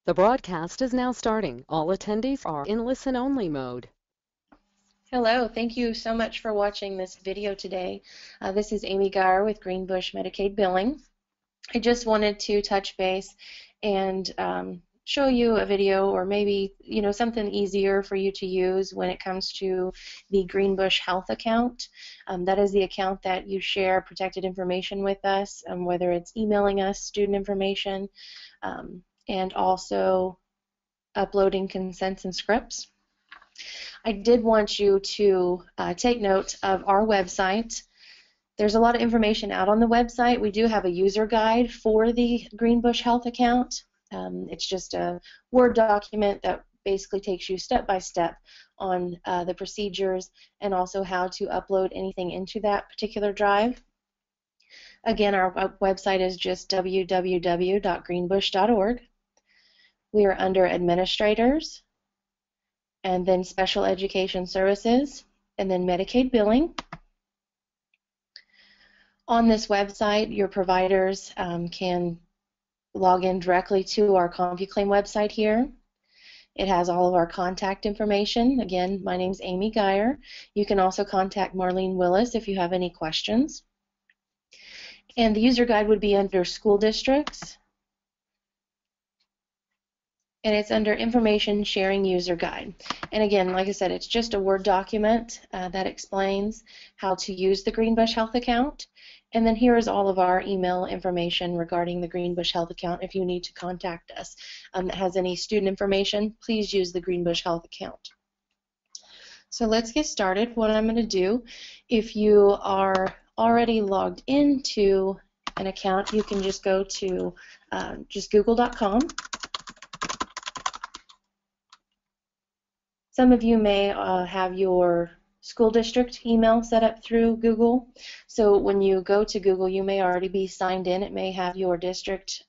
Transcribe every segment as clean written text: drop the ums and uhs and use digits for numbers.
The broadcast is now starting. All attendees are in listen-only mode. Hello, thank you so much for watching this video today. This is Amy Geier with Greenbush Medicaid Billing. I just wanted to touch base and show you a video, or maybe something easier for you to use when it comes to the Greenbush Health account. That is the account that you share protected information with us, whether it's emailing us student information and also uploading consents and scripts. I did want you to take note of our website. There's a lot of information out on the website. We do have a user guide for the Greenbush Health account. It's just a Word document that basically takes you step by step on the procedures and also how to upload anything into that particular drive. Again, our website is just www.greenbush.org. We are under Administrators, and then Special Education Services, and then Medicaid Billing. On this website, your providers can log in directly to our CompuClaim website here. It has all of our contact information. Again, my name's Amy Geier. You can also contact Marlene Willis if you have any questions. And the user guide would be under School Districts, and it's under Information Sharing User Guide. And again, like I said, it's just a Word document that explains how to use the Greenbush Health account. And then here is all of our email information regarding the Greenbush Health account. If you need to contact us that has any student information, please use the Greenbush Health account. So let's get started. What I'm going to do, if you are already logged into an account, you can just go to just google.com. Some of you may have your school district email set up through Google. So when you go to Google, you may already be signed in. It may have your district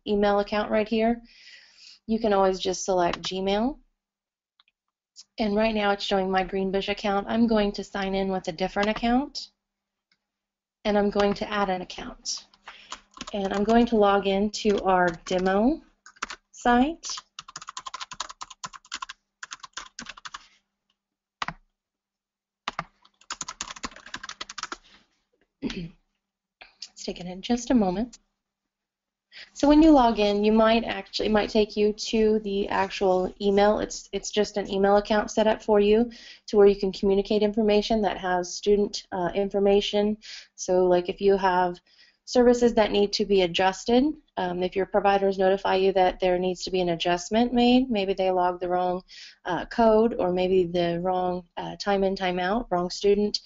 email account right here. You can always just select Gmail. And right now it's showing my Greenbush account. I'm going to sign in with a different account, and I'm going to add an account. And I'm going to log into our demo site. It's taking in just a moment. So when you log in, it might take you to the actual email. It's just an email account set up for you to where you can communicate information that has student information. So like if you have services that need to be adjusted, if your providers notify you that there needs to be an adjustment made, maybe they logged the wrong code, or maybe the wrong time in, time out, wrong student,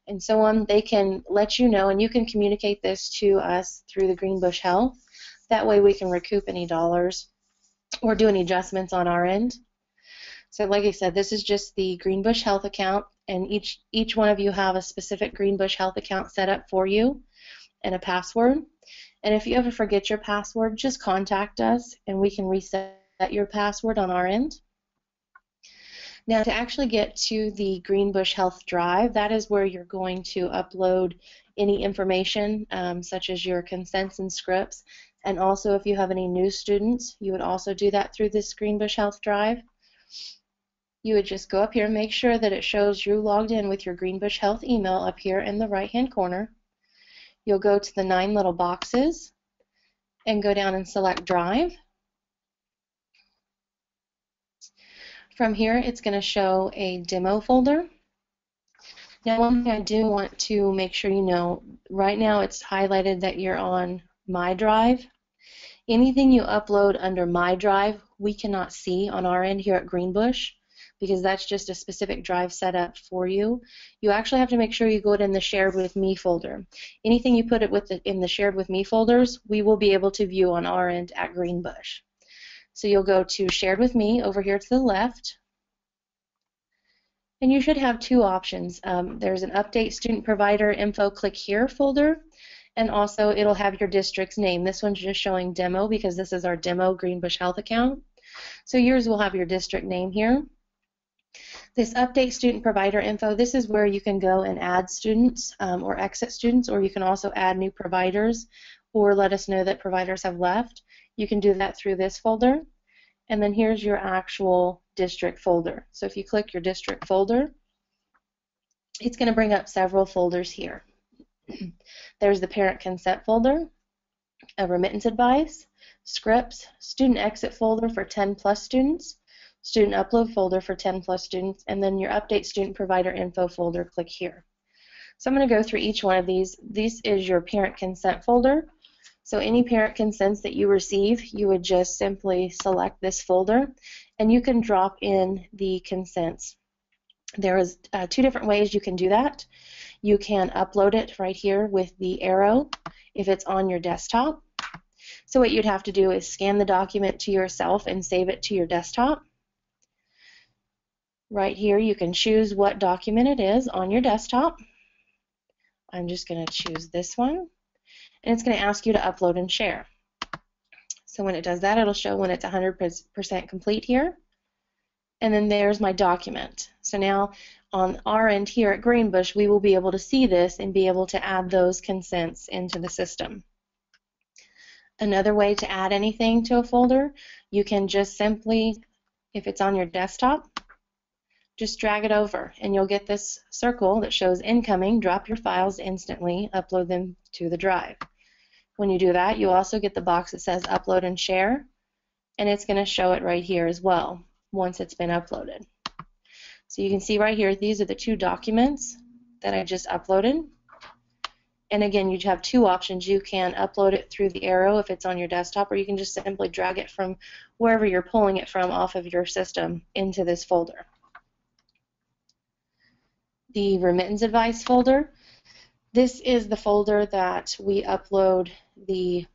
and so on, they can let you know, and you can communicate this to us through the Greenbush Health. That way we can recoup any dollars or do any adjustments on our end. So like I said, this is just the Greenbush Health account, and each one of you have a specific Greenbush Health account set up for you and a password. And if you ever forget your password, just contact us and we can reset your password on our end. Now, to actually get to the Greenbush Health Drive, that is where you're going to upload any information, such as your consents and scripts. And also, if you have any new students, you would also do that through this Greenbush Health Drive. You would just go up here and make sure that it shows you logged in with your Greenbush Health email up here in the right-hand corner. You'll go to the 9 little boxes and go down and select Drive. From here, it's going to show a demo folder. Now, one thing I do want to make sure you know, right now it's highlighted that you're on My Drive. Anything you upload under My Drive, we cannot see on our end here at Greenbush, because that's just a specific drive set up for you. You actually have to make sure you go in the Shared With Me folder. Anything you put in the Shared With Me folders, we will be able to view on our end at Greenbush. So you'll go to Shared With Me over here to the left, and you should have two options. There's an Update Student Provider Info Click Here folder, and also it'll have your district's name. This one's just showing Demo because this is our Demo Greenbush Health account. So yours will have your district name here. This Update Student Provider Info, this is where you can go and add students or exit students, or you can also add new providers or let us know that providers have left. You can do that through this folder. and then here's your actual district folder. So if you click your district folder, it's going to bring up several folders here. There's the parent consent folder, a remittance advice, scripts, student exit folder for 10 plus students, student upload folder for 10 plus students, and then your update student provider info folder. Click here. So I'm going to go through each one of these. This is your parent consent folder. So any parent consents that you receive, you would just simply select this folder, and you can drop in the consents. There is two different ways you can do that. You can upload it right here with the arrow if it's on your desktop. So what you'd have to do is scan the document to yourself and save it to your desktop. Right here you can choose what document it is on your desktop. I'm just going to choose this one, and it's going to ask you to upload and share. So when it does that, it'll show when it's 100% complete here. And then there's my document. So now on our end here at Greenbush, we will be able to see this and be able to add those consents into the system. Another way to add anything to a folder, you can just simply, if it's on your desktop, just drag it over and you'll get this circle that shows incoming. Drop your files instantly, upload them to the drive. When you do that, you also get the box that says upload and share, and it's going to show it right here as well once it's been uploaded. So you can see right here, these are the two documents that I just uploaded. And again, you have two options. You can upload it through the arrow if it's on your desktop, or you can just simply drag it from wherever you're pulling it from off of your system into this folder. The remittance advice folder. This is the folder that we upload the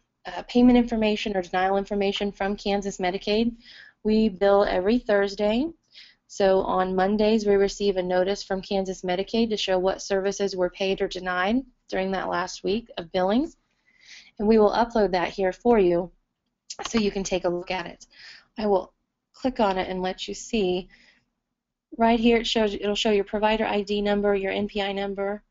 payment information or denial information from Kansas Medicaid. We bill every Thursday. So on Mondays, we receive a notice from Kansas Medicaid to show what services were paid or denied during that last week of billing. And we will upload that here for you so you can take a look at it. I will click on it and let you see. Right here it'll show your provider ID number, your NPI number,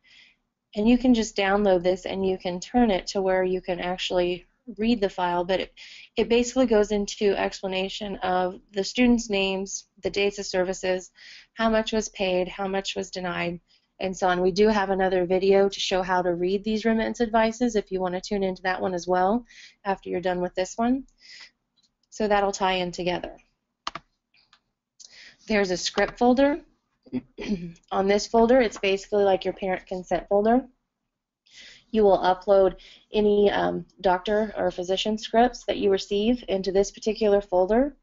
and you can just download this and you can turn it to where you can actually read the file, but it basically goes into explanation of the students' names, the dates of services, how much was paid, how much was denied, and so on. We do have another video to show how to read these remittance advices if you want to tune into that one as well after you're done with this one. So that'll tie in together. There's a script folder. On this folder, it's basically like your parent consent folder. You will upload any doctor or physician scripts that you receive into this particular folder,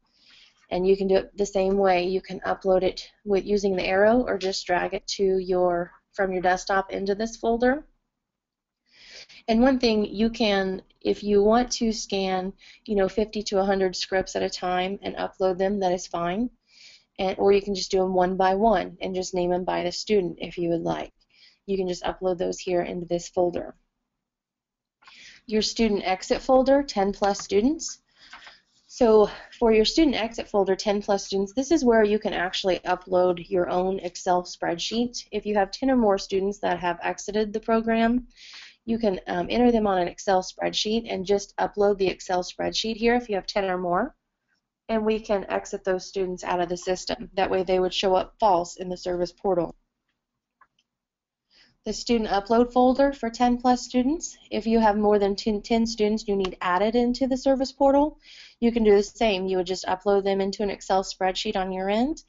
and you can do it the same way. You can upload it with using the arrow or just drag it to from your desktop into this folder. And one thing you can, if you want to scan, 50 to 100 scripts at a time and upload them, that is fine. Or you can just do them one by one and just name them by the student if you would like. You can just upload those here into this folder. Your student exit folder, 10 plus students. So for your student exit folder, 10 plus students, this is where you can actually upload your own Excel spreadsheet. If you have 10 or more students that have exited the program, you can enter them on an Excel spreadsheet and just upload the Excel spreadsheet here if you have 10 or more. And we can exit those students out of the system. That way they would show up false in the service portal. The student upload folder for 10 plus students. If you have more than 10 students you need added into the service portal, you can do the same. You would just upload them into an Excel spreadsheet on your end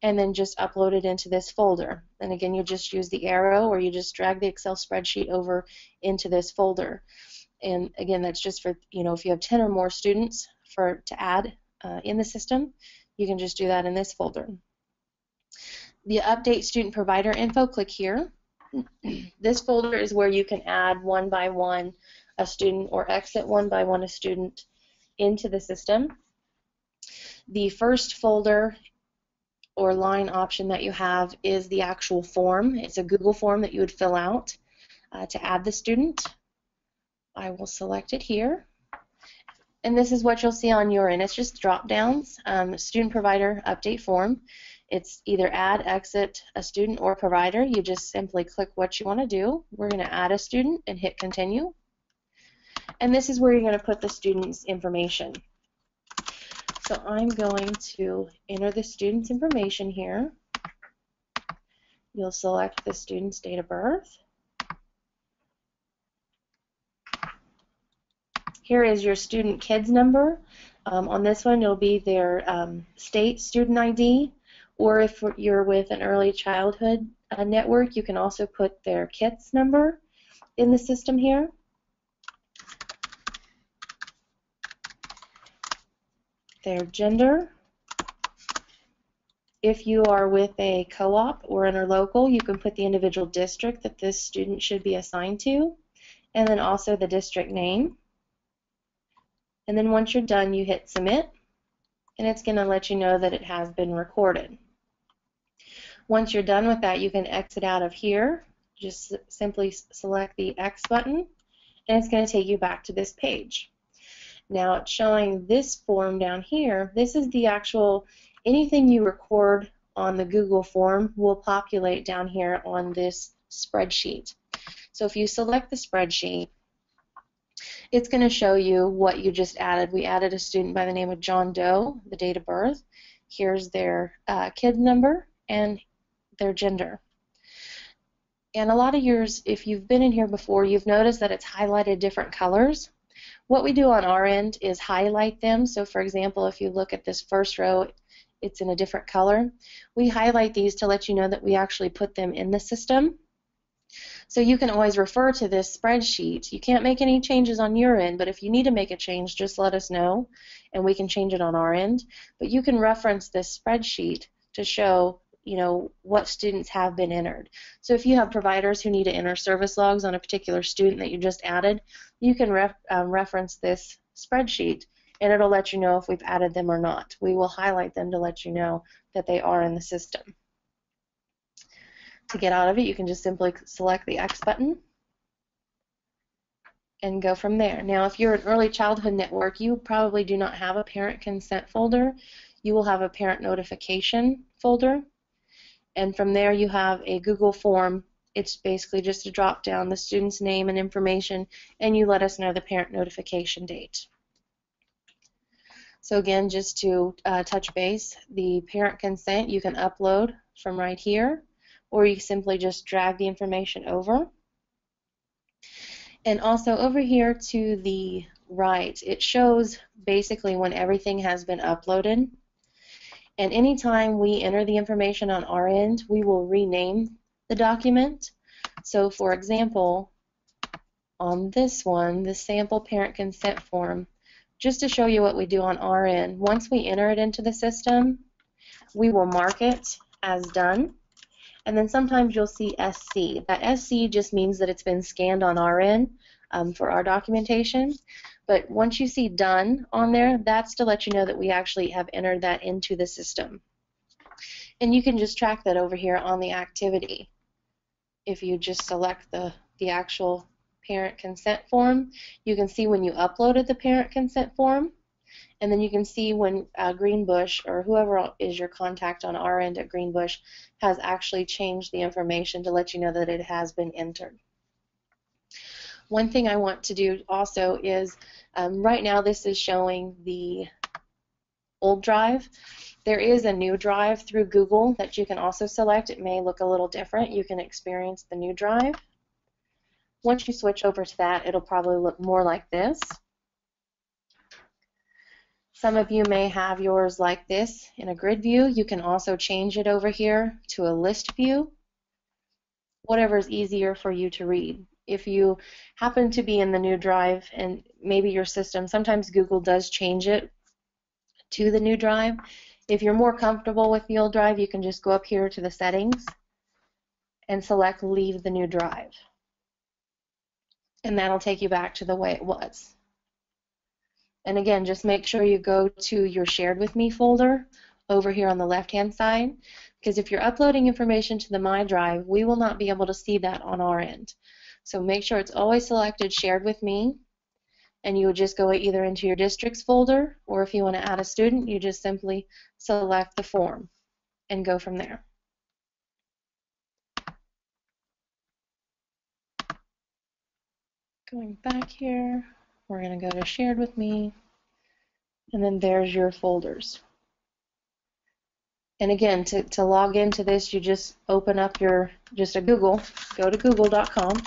and then just upload it into this folder. And again, you just use the arrow or you just drag the Excel spreadsheet over into this folder. And again, that's just for, if you have 10 or more students to add in the system, you can just do that in this folder. The update student provider info, click here. This folder is where you can add one by one a student or exit one by one a student into the system. The first folder or line option that you have is the actual form. It's a Google form that you would fill out to add the student. I will select it here. And this is what you'll see on your end. It's just drop downs, student provider update form. It's either add, exit a student or provider. You just simply click what you want to do. We're going to add a student and hit continue. And this is where you're going to put the student's information. So I'm going to enter the student's information here. You'll select the student's date of birth. Here is your student KIDS number. On this one, it'll be their state student ID, or if you're with an early childhood network, you can also put their KITS number in the system here. Their gender. If you are with a co-op or interlocal, you can put the individual district that this student should be assigned to, and then also the district name. And then once you're done, you hit submit, and it's going to let you know that it has been recorded. Once you're done with that, you can exit out of here. Just simply select the X button, and it's going to take you back to this page. Now it's showing this form down here. This is the actual, anything you record on the Google form will populate down here on this spreadsheet. So if you select the spreadsheet, it's going to show you what you just added. We added a student by the name of John Doe, the date of birth. Here's their KID number and their gender. And a lot of yours, if you've been in here before, you've noticed that it's highlighted different colors. What we do on our end is highlight them. So for example, if you look at this first row, it's in a different color. We highlight these to let you know that we actually put them in the system. So you can always refer to this spreadsheet. You can't make any changes on your end, but if you need to make a change, just let us know and we can change it on our end. But you can reference this spreadsheet to show, you know, what students have been entered. So if you have providers who need to enter service logs on a particular student that you just added, you can reference this spreadsheet and it'll let you know if we've added them or not. We will highlight them to let you know that they are in the system. To get out of it, you can just simply select the X button and go from there. Now, if you're an early childhood network, you probably do not have a parent consent folder. You will have a parent notification folder. And from there, you have a Google form. It's basically just a drop down, the student's name and information, and you let us know the parent notification date. So again, just to touch base, the parent consent you can upload from right here, or you simply just drag the information over. And also over here to the right, it shows basically when everything has been uploaded. And anytime we enter the information on our end, we will rename the document. So for example, on this one, the sample parent consent form, just to show you what we do on our end, once we enter it into the system, we will mark it as done. And then sometimes you'll see SC. That SC just means that it's been scanned on our end for our documentation. But once you see done on there, that's to let you know that we actually have entered that into the system. And you can just track that over here on the activity. If you just select the actual parent consent form, you can see when you uploaded the parent consent form. And then you can see when Greenbush or whoever is your contact on our end at Greenbush has actually changed the information to let you know that it has been entered. One thing I want to do also is, right now this is showing the old drive. There is a new drive through Google that you can also select. It may look a little different. You can experience the new drive. Once you switch over to that, it'll probably look more like this. Some of you may have yours like this in a grid view. You can also change it over here to a list view, whatever is easier for you to read. If you happen to be in the new drive and maybe your system, sometimes Google does change it to the new drive. If you're more comfortable with the old drive, you can just go up here to the settings and select leave the new drive. And that'll take you back to the way it was. And again, just make sure you go to your shared with me folder over here on the left hand side, because if you're uploading information to the My Drive, we will not be able to see that on our end. So make sure it's always selected shared with me, and you would just go either into your districts folder, or if you want to add a student, you just simply select the form and go from there. Going back here, we're going to go to shared with me. And then there's your folders. And again, to log into this, you just open up just a Google, go to google.com,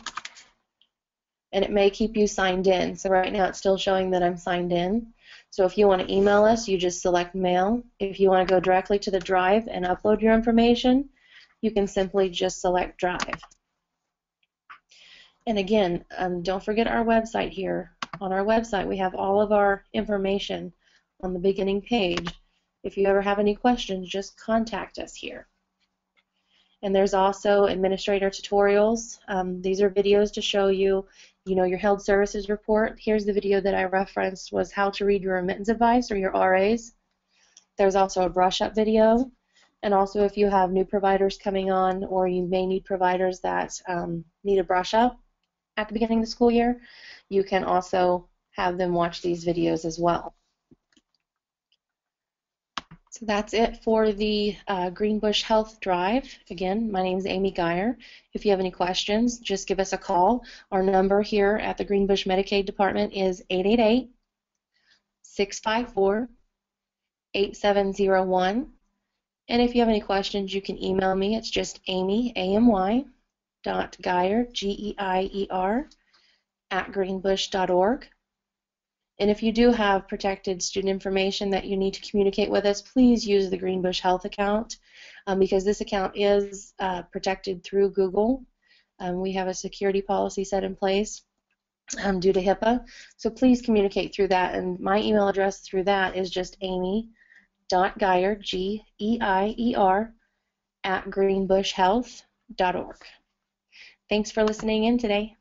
and it may keep you signed in. So right now it's still showing that I'm signed in. So if you want to email us, you just select mail. If you want to go directly to the drive and upload your information, you can simply just select drive. And again, don't forget our website here. On our website, we have all of our information on the beginning page. If you ever have any questions, just contact us here. And there's also administrator tutorials. These are videos to show you, your held services report. Here's the video that I referenced, was how to read your remittance advice or your RAs. There's also a brush up video. And also if you have new providers coming on, or you may need providers that need a brush up at the beginning of the school year, you can also have them watch these videos as well. So that's it for the Greenbush Health Drive. Again, my name is Amy Geier. If you have any questions, just give us a call. Our number here at the Greenbush Medicaid Department is 888-654-8701. And if you have any questions, you can email me. It's just Amy, A-M-Y, .Geier, G-E-I-E-R, @greenbush.org. And if you do have protected student information that you need to communicate with us, please use the Greenbush Health account because this account is protected through Google. We have a security policy set in place due to HIPAA. So please communicate through that. And my email address through that is just amy.geier, G-E-I-E-R, @greenbushhealth.org. Thanks for listening in today.